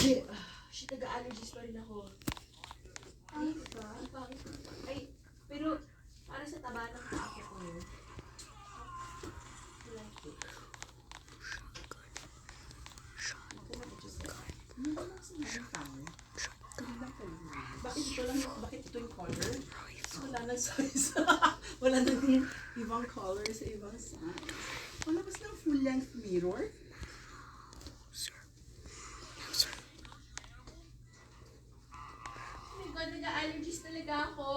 Shit, nag-allergies pa rin ako. Ano ka? Ay, pero para sa taba ng paa ko yun. I like it. Bakit ito yung color? Wala na size. Wala na yung ibang color sa ibang size. Wala ba silang full-length mirror? Oh my God, nag-allergies talaga ako.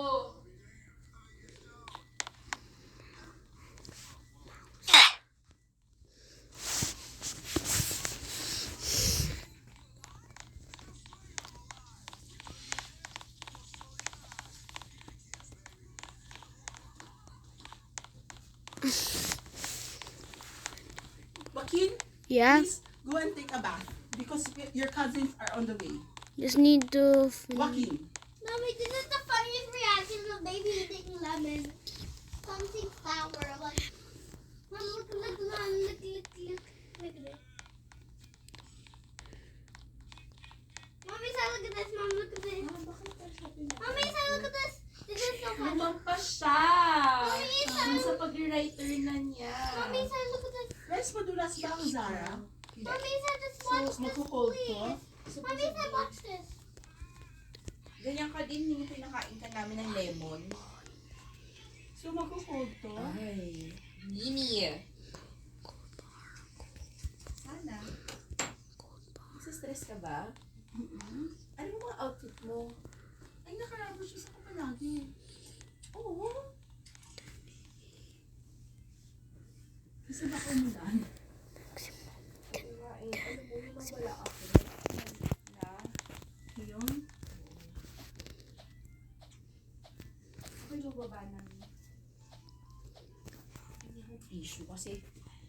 Joaquin, Yeah, please go and take a bath because your cousins are on the way. just need to Joaquin, Mommy, this is the funniest reaction of baby eating lemon. Something sour, like. Mom, look, Mom, look at it. Mommy, say, look at this. Mom, look at this. Mommy, say, look at this. This is so funny. Lumampas siya. Mommy, isa- Sa pag-writer na niya. Mommy, say, look at this. rice madulas ba ang Zara? Mommy, say, just watch this, magko-cold to? please. Mommy, say, watch this. Ganyan ka din yung pinakain ka namin ng lemon. So magko-cold to? Ay, Nini. Sana. Nagsistress ka ba? Ano yung mga outfit mo? Ay, nakarabo siya sa kapalagi. Oo. Kasi baka umulan. Ano mo yung wala ako? Na? Yun. Okay, baba namin. Hindi ako tissue kasi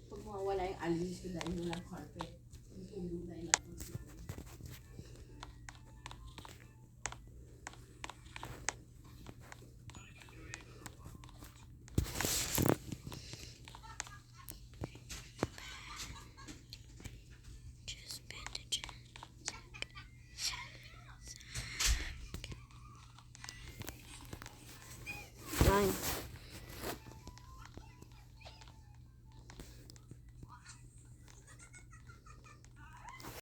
pag mawawala yung allergies ko dahil walang carpet. Yung tulo na yung lahat ng sipon. just bandage it. Fine.